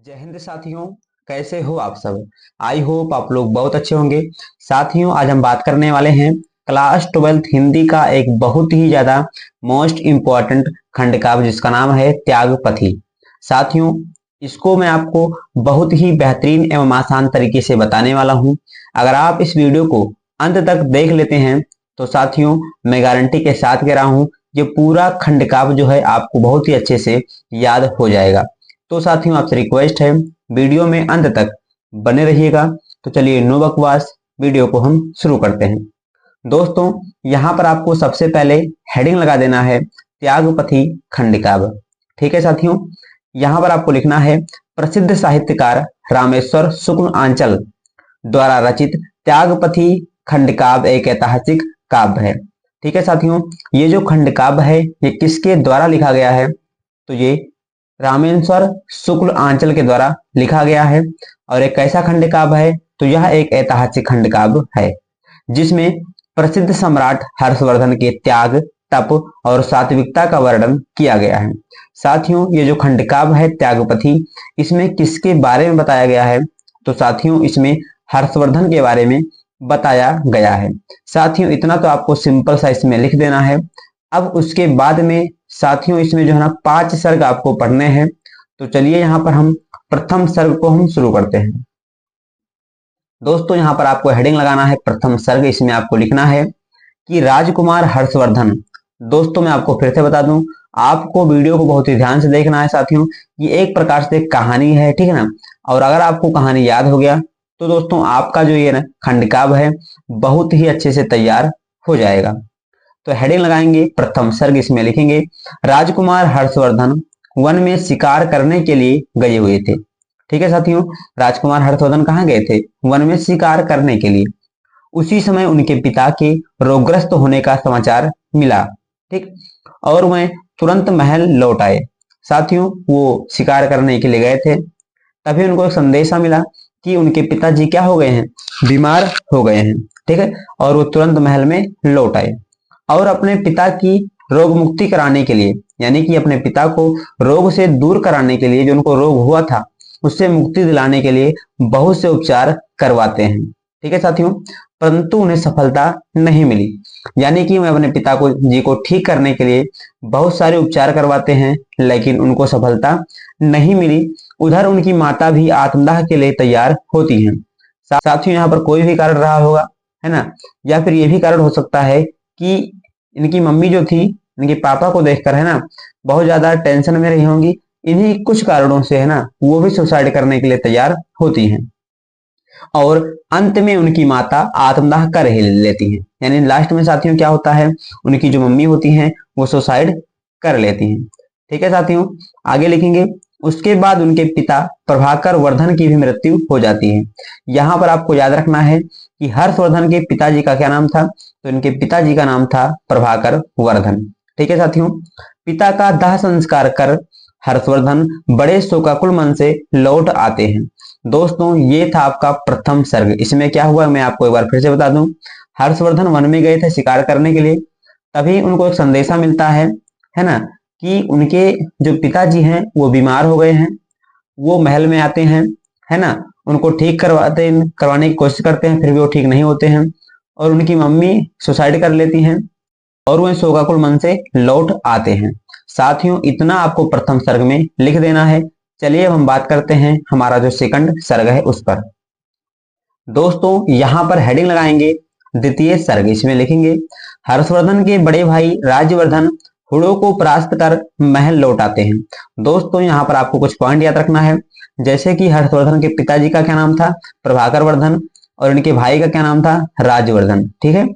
जय हिंद साथियों। कैसे हो आप सब। आई होप आप लोग बहुत अच्छे होंगे। साथियों, आज हम बात करने वाले हैं क्लास 12th हिंदी का एक बहुत ही ज्यादा मोस्ट इम्पॉर्टेंट खंड काव्य जिसका नाम है त्यागपथी। साथियों, इसको मैं आपको बहुत ही बेहतरीन एवं आसान तरीके से बताने वाला हूं। अगर आप इस वीडियो को अंत तक देख लेते हैं तो साथियों, मैं गारंटी के साथ कह रहा हूं ये पूरा खंड काव्य जो है आपको बहुत ही अच्छे से याद हो जाएगा। तो साथियों, आपसे रिक्वेस्ट है वीडियो में अंत तक बने रहिएगा। तो चलिए नो बकवास, वीडियो को हम शुरू करते हैं। दोस्तों, यहाँ पर आपको सबसे पहले हेडिंग लगा देना है त्यागपथी खंड काव्य। ठीक है साथियों, यहाँ पर आपको लिखना है प्रसिद्ध साहित्यकार रामेश्वर शुक्ल आंचल द्वारा रचित त्यागपथी खंड काव्य एक ऐतिहासिक काव्य है। ठीक है साथियों, ये जो खंड काव्य है ये किसके द्वारा लिखा गया है? तो ये रामेश्वर शुक्ल आंचल के द्वारा लिखा गया है। और एक कैसा खंड काव्य है? तो यह एक ऐतिहासिक खंड काव्य है जिसमें प्रसिद्ध सम्राट हर्षवर्धन के त्याग, तप और सात्विकता का वर्णन किया गया है। साथियों, ये जो खंड काव्य है त्यागपथी, इसमें किसके बारे में बताया गया है? तो साथियों, इसमें हर्षवर्धन के बारे में बताया गया है। साथियों, इतना तो आपको सिंपल सा इसमें लिख देना है। अब उसके बाद में साथियों, इसमें जो है ना 5 सर्ग आपको पढ़ने हैं। तो चलिए यहाँ पर हम प्रथम सर्ग को हम शुरू करते हैं। दोस्तों, यहाँ पर आपको हेडिंग लगाना है प्रथम सर्ग। इसमें आपको लिखना है कि राजकुमार हर्षवर्धन। दोस्तों, मैं आपको फिर से बता दूं, आपको वीडियो को बहुत ही ध्यान से देखना है साथियों। ये एक प्रकार से कहानी है, ठीक है ना। और अगर आपको कहानी याद हो गया तो दोस्तों आपका जो ये ना खंड काव्य है बहुत ही अच्छे से तैयार हो जाएगा। तो हेडिंग लगाएंगे प्रथम सर्ग। इसमें लिखेंगे राजकुमार हर्षवर्धन वन में शिकार करने के लिए गए हुए थे। ठीक है साथियों, राजकुमार हर्षवर्धन कहाँ गए थे? वन में शिकार करने के लिए। उसी समय उनके पिता के रोगग्रस्त होने का समाचार मिला। ठीक, और वह तुरंत महल लौट आए। साथियों, वो शिकार करने के लिए गए थे, तभी उनको एक संदेशा मिला कि उनके पिताजी क्या हो गए हैं? बीमार हो गए हैं। ठीक है, और वो तुरंत महल में लौट आए और अपने पिता की रोग मुक्ति कराने के लिए, यानी कि अपने पिता को रोग से दूर कराने के लिए, जो उनको रोग हुआ था उससे मुक्ति दिलाने के लिए बहुत से उपचार करवाते हैं। ठीक है साथियों, परंतु उन्हें सफलता नहीं मिली। यानी कि वे अपने पिता को जी को ठीक करने के लिए बहुत सारे उपचार करवाते हैं, लेकिन उनको सफलता नहीं मिली। उधर उनकी माता भी आत्मदाह के लिए तैयार होती हैं। साथियों, यहाँ पर कोई भी कारण रहा होगा, है ना, या फिर ये भी कारण हो सकता है कि इनकी मम्मी जो थी इनके पापा को देखकर, है ना, बहुत ज्यादा टेंशन में रही होंगी। इन्हीं कुछ कारणों से, है ना, वो भी सुसाइड करने के लिए तैयार होती हैं और अंत में उनकी माता आत्मदाह कर ही लेती हैं। यानी लास्ट में साथियों क्या होता है, उनकी जो मम्मी होती हैं वो सुसाइड कर लेती हैं। ठीक है साथियों, आगे लिखेंगे उसके बाद उनके पिता प्रभाकर वर्धन की भी मृत्यु हो जाती है। यहाँ पर आपको याद रखना है कि हर्षवर्धन के पिताजी का क्या नाम था? तो इनके पिताजी का नाम था प्रभाकर वर्धन। ठीक है साथियों, पिता का दाह संस्कार कर हर्षवर्धन बड़े शोकाकुल मन से लौट आते हैं। दोस्तों, ये था आपका प्रथम सर्ग। इसमें क्या हुआ मैं आपको एक बार फिर से बता दूं। हर्षवर्धन वन में गए थे शिकार करने के लिए, तभी उनको एक संदेशा मिलता है ना, कि उनके जो पिताजी हैं वो बीमार हो गए हैं। वो महल में आते हैं, है ना, उनको ठीक करवाने की कोशिश करते हैं, फिर भी वो ठीक नहीं होते हैं और उनकी मम्मी सुसाइड कर लेती हैं और वह शोकाकुल मन से लौट आते हैं। साथियों, इतना आपको प्रथम सर्ग में लिख देना है। चलिए अब हम बात करते हैं हमारा जो सेकंड सर्ग है उस पर। दोस्तों, यहां पर हेडिंग लगाएंगे द्वितीय सर्ग। इसमें लिखेंगे हर्षवर्धन के बड़े भाई राज्यवर्धन हुड़ों को परास्त कर महल लौट आते हैं। दोस्तों, यहाँ पर आपको कुछ पॉइंट याद रखना है, जैसे कि हर्षवर्धन के पिताजी का क्या नाम था? प्रभाकर वर्धन, और इनके भाई का क्या नाम था? राज्यवर्धन। ठीक है,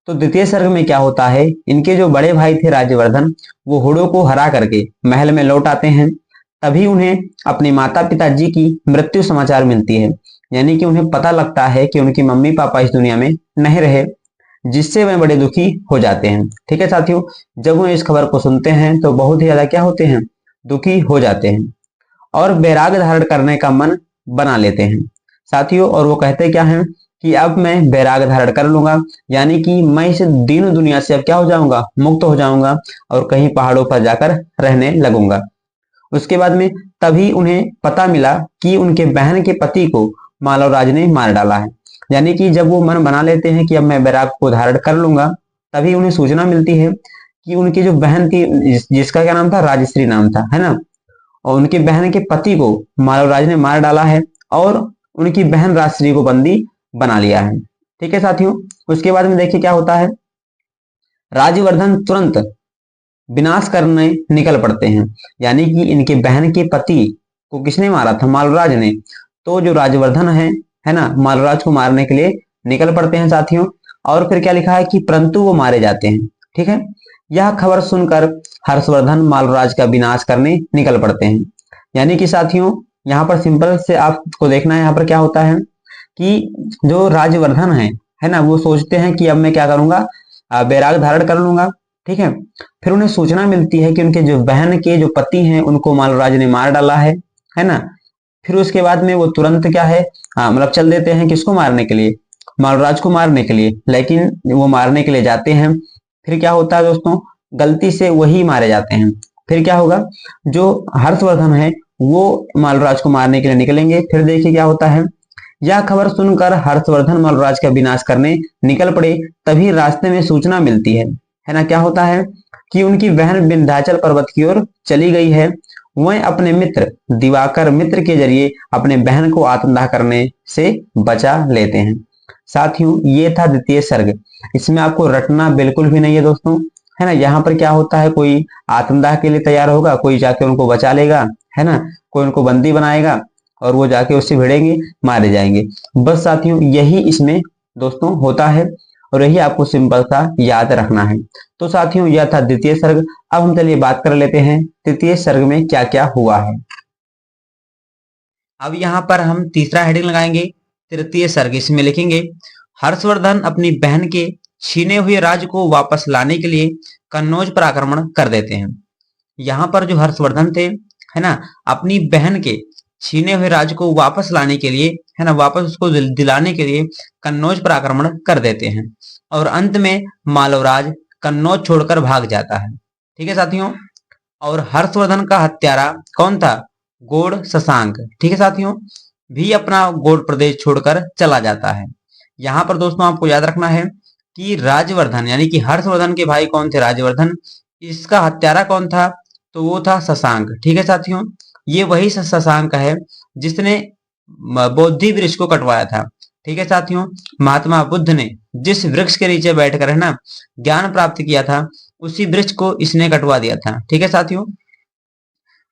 तो द्वितीय सर्ग में क्या होता है, इनके जो बड़े भाई थे राज्यवर्धन, वो हुड़ों को हरा करके महल में लौट आते हैं। तभी उन्हें अपने माता पिताजी की मृत्यु समाचार मिलती है। यानी कि उन्हें पता लगता है कि उनकी मम्मी पापा इस दुनिया में नहीं रहे, जिससे वे बड़े दुखी हो जाते हैं। ठीक है साथियों, जब वो इस खबर को सुनते हैं तो बहुत ही ज्यादा क्या होते हैं? दुखी हो जाते हैं और वैराग्य धारण करने का मन बना लेते हैं साथियों। और वो कहते क्या हैं कि अब मैं वैराग्य धारण कर लूंगा, यानी कि मैं इस दीन दुनिया से अब क्या हो जाऊंगा? मुक्त हो जाऊंगा और कहीं पहाड़ों पर जाकर रहने लगूंगा। उसके बाद में तभी उन्हें पता मिला कि उनके बहन के पति को मालवराज ने मार डाला है। यानी कि जब वो मन बना लेते हैं कि अब मैं बैराग को धारण कर लूंगा, तभी उन्हें सूचना मिलती है कि उनकी जो बहन थी, जिसका क्या नाम था, राजश्री नाम था, है ना, और उनकी बहन के पति को मालवराज ने मार डाला है और उनकी बहन राजश्री को बंदी बना लिया है। ठीक है साथियों, उसके बाद में देखिए क्या होता है। राज्यवर्धन तुरंत विनाश करने निकल पड़ते हैं। यानी कि इनके बहन के पति को किसने मारा था, मालवराज ने। तो जो राजवर्धन है ना, मालवराज को मारने के लिए निकल पड़ते हैं साथियों। और फिर क्या लिखा है कि परंतु वो मारे जाते हैं। ठीक है, यह खबर सुनकर हर्षवर्धन मालवराज का विनाश करने निकल पड़ते हैं। यानी कि साथियों यहाँ पर सिंपल से आपको देखना है, यहाँ पर क्या होता है कि जो राजवर्धन है ना, वो सोचते हैं कि अब मैं क्या करूंगा, बैराग धारण कर लूंगा। ठीक है, फिर उन्हें सूचना मिलती है कि उनके जो बहन के जो पति हैं उनको मालवराज ने मार डाला है ना। फिर उसके बाद में वो तुरंत क्या है, मतलब चल देते हैं किसको मारने के लिए, मालवराज को मारने के लिए। लेकिन वो मारने के लिए जाते हैं, फिर क्या होता है दोस्तों, गलती से वही मारे जाते हैं। फिर क्या होगा, जो हर्षवर्धन है वो मालवराज को मारने के लिए निकलेंगे। फिर देखिए क्या होता है, यह खबर सुनकर हर्षवर्धन मालवराज का विनाश करने निकल पड़े। तभी रास्ते में सूचना मिलती है ना, क्या होता है कि उनकी बहन विंध्याचल पर्वत की ओर चली गई है। वह अपने मित्र दिवाकर मित्र के जरिए अपने बहन को आत्मदाह करने से बचा लेते हैं। साथियों ये था द्वितीय सर्ग। इसमें आपको रटना बिल्कुल भी नहीं है दोस्तों, है ना। यहाँ पर क्या होता है, कोई आत्मदाह के लिए तैयार होगा, कोई जाके उनको बचा लेगा, है ना, कोई उनको बंदी बनाएगा और वो जाके उससे भिड़ेंगे, मारे जाएंगे। बस साथियों यही इसमें दोस्तों होता है और यही आपको सिंपल सा याद रखना है। तो साथियों यह था द्वितीय सर्ग। अब हम चलिए बात कर लेते हैं तृतीय सर्ग में क्या क्या हुआ है। अब यहाँ पर हम तीसरा हेडिंग लगाएंगे, तृतीय सर्ग। इसमें लिखेंगे हर्षवर्धन अपनी बहन के छीने हुए राज्य को वापस लाने के लिए कन्नौज पर आक्रमण कर देते हैं। यहाँ पर जो हर्षवर्धन थे, है ना, अपनी बहन के छीने हुए राज्य को वापस लाने के लिए, है ना, वापस उसको दिलाने के लिए कन्नौज पर आक्रमण कर देते हैं और अंत में मालवराज कन्नौज छोड़कर भाग जाता है। ठीक है साथियों, और हर्षवर्धन का हत्यारा कौन था, गोड़ शशांक, ठीक है साथियों, भी अपना गोड़ प्रदेश छोड़कर चला जाता है। यहाँ पर दोस्तों आपको याद रखना है कि राजवर्धन यानी कि हर्षवर्धन के भाई कौन थे, राजवर्धन, इसका हत्यारा कौन था, तो वो था शशांक। ठीक है साथियों, ये वही शशांक है जिसने बोधि वृक्ष को कटवाया था। ठीक है साथियों, महात्मा बुद्ध ने जिस वृक्ष के नीचे बैठकर, है ना, ज्ञान प्राप्त किया था, उसी वृक्ष को इसने कटवा दिया था। ठीक है साथियों,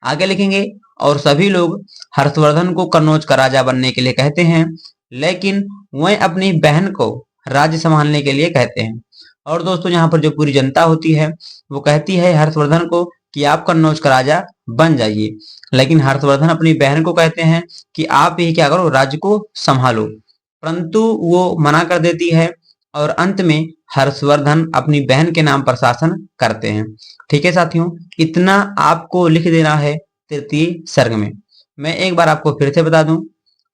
आगे लिखेंगे और सभी लोग हर्षवर्धन को कन्नौज का राजा बनने के लिए कहते हैं, लेकिन वह अपनी बहन को राज्य संभालने के लिए कहते हैं। और दोस्तों यहाँ पर जो पूरी जनता होती है वो कहती है हर्षवर्धन को कि आप कन्नौज का राजा बन जाइए, लेकिन हर्षवर्धन अपनी बहन को कहते हैं कि आप ही क्या करो, राज्य को संभालो। परंतु वो मना कर देती है और अंत में हर्षवर्धन अपनी बहन के नाम पर शासन करते हैं। ठीक है साथियों, इतना आपको लिख देना है तृतीय सर्ग में। मैं एक बार आपको फिर से बता दूं,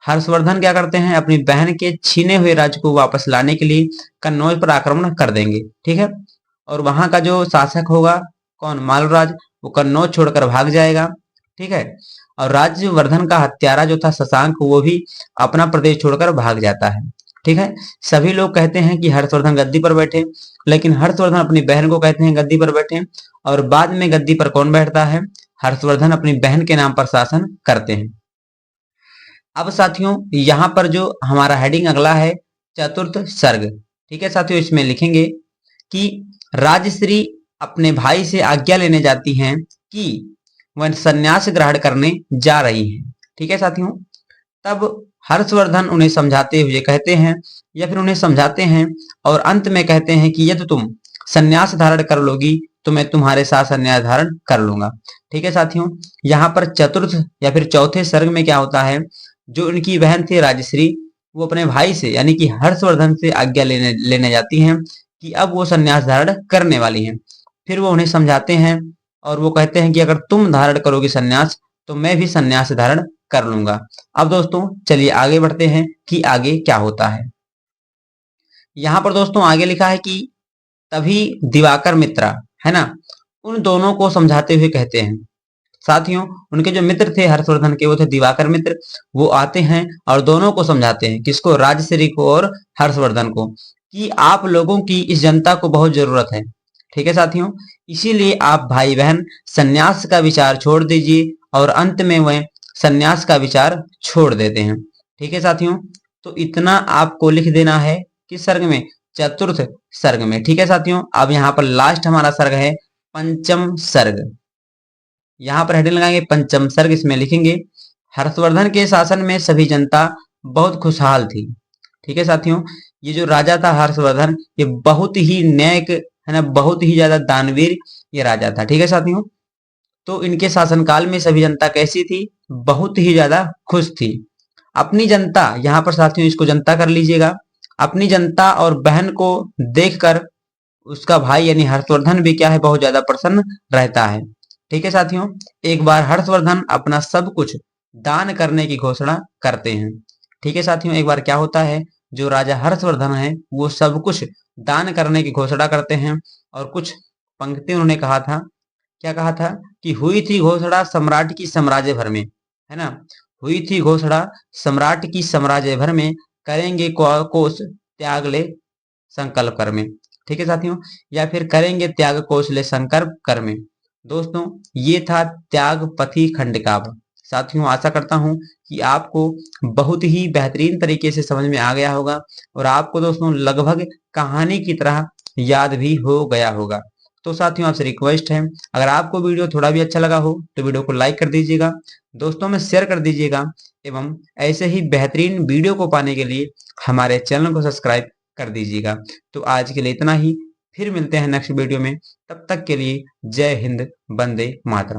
हर्षवर्धन क्या करते हैं, अपनी बहन के छीने हुए राज्य को वापस लाने के लिए कन्नौज पर आक्रमण कर देंगे। ठीक है, और वहां का जो शासक होगा कौन, मालवराज, वो कन्नौज छोड़कर भाग जाएगा। ठीक है, और राज्यवर्धन का हत्यारा जो था शशांक, वो भी अपना प्रदेश छोड़कर भाग जाता है। ठीक है, सभी लोग कहते हैं कि हर्षवर्धन गद्दी पर बैठे, लेकिन हर्षवर्धन अपनी बहन को कहते हैं गद्दी पर बैठे, और बाद में गद्दी पर कौन बैठता है, हर्षवर्धन अपनी बहन के नाम पर शासन करते हैं। अब साथियों यहाँ पर जो हमारा हेडिंग अगला है, चतुर्थ सर्ग। ठीक है साथियों, इसमें लिखेंगे कि राजश्री अपने भाई से आज्ञा लेने जाती हैं कि वह संन्यास ग्रहण करने जा रही हैं। ठीक है साथियों, तब हर्षवर्धन उन्हें समझाते हुए कहते हैं या फिर उन्हें समझाते हैं और अंत में कहते हैं कि यदि तुम संन्यास धारण कर लोगी तो मैं तुम्हारे साथ संन्यास धारण कर लूंगा। ठीक है साथियों, यहाँ पर चतुर्थ या फिर चौथे सर्ग में क्या होता है, जो उनकी बहन थी राजश्री, वो अपने भाई से यानी कि हर्षवर्धन से आज्ञा लेने जाती हैं कि अब वो संन्यास धारण करने वाली हैं। फिर वो उन्हें समझाते हैं और वो कहते हैं कि अगर तुम धारण करोगे संन्यास तो मैं भी संन्यास धारण कर लूंगा। अब दोस्तों चलिए आगे बढ़ते हैं कि आगे क्या होता है। यहाँ पर दोस्तों आगे लिखा है कि तभी दिवाकर मित्रा, है ना, उन दोनों को समझाते हुए कहते हैं, साथियों उनके जो मित्र थे हर्षवर्धन के, वो थे दिवाकर मित्र। वो आते हैं और दोनों को समझाते हैं, किसको, राजश्री को और हर्षवर्धन को, कि आप लोगों की इस जनता को बहुत जरूरत है। ठीक है साथियों, इसीलिए आप भाई बहन संन्यास का विचार छोड़ दीजिए, और अंत में वह संन्यास का विचार छोड़ देते हैं। ठीक है साथियों, तो इतना आपको लिख देना है किस सर्ग में, चतुर्थ सर्ग में। ठीक है साथियों, अब यहाँ पर लास्ट हमारा सर्ग है पंचम सर्ग। यहाँ पर हेडिंग लगाएंगे पंचम सर्ग, इसमें लिखेंगे हर्षवर्धन के शासन में सभी जनता बहुत खुशहाल थी। ठीक है साथियों, ये जो राजा था हर्षवर्धन, ये बहुत ही न्यायिक है ना, बहुत ही ज्यादा दानवीर ये राजा था। ठीक है साथियों, तो इनके शासनकाल में सभी जनता कैसी थी, बहुत ही ज्यादा खुश थी। अपनी जनता, यहाँ पर साथियों इसको जनता कर लीजिएगा, अपनी जनता और बहन को देखकर उसका भाई यानी हर्षवर्धन भी क्या है, बहुत ज्यादा प्रसन्न रहता है। ठीक है साथियों, एक बार हर्षवर्धन अपना सब कुछ दान करने की घोषणा करते हैं। ठीक है साथियों, एक बार क्या होता है, जो राजा हर्षवर्धन है वो सब कुछ दान करने की घोषणा करते हैं, और कुछ पंक्ति उन्होंने कहा था, क्या कहा था, कि हुई थी घोषणा सम्राट की साम्राज्य भर में, है ना, हुई थी घोषणा सम्राट की साम्राज्य भर में, करेंगे कोष त्याग ले संकल्प कर में। ठीक है साथियों, या फिर करेंगे त्याग कोष ले संकल्प कर में। दोस्तों ये था त्यागपथी खंड काव्य। साथियों आशा करता हूं कि आपको बहुत ही बेहतरीन तरीके से समझ में आ गया होगा, और आपको दोस्तों लगभग कहानी की तरह याद भी हो गया होगा। तो साथियों आपसे रिक्वेस्ट है, अगर आपको वीडियो थोड़ा भी अच्छा लगा हो तो वीडियो को लाइक कर दीजिएगा, दोस्तों में शेयर कर दीजिएगा, एवं ऐसे ही बेहतरीन वीडियो को पाने के लिए हमारे चैनल को सब्सक्राइब कर दीजिएगा। तो आज के लिए इतना ही, फिर मिलते हैं नेक्स्ट वीडियो में, तब तक के लिए जय हिंद, वंदे मातरम।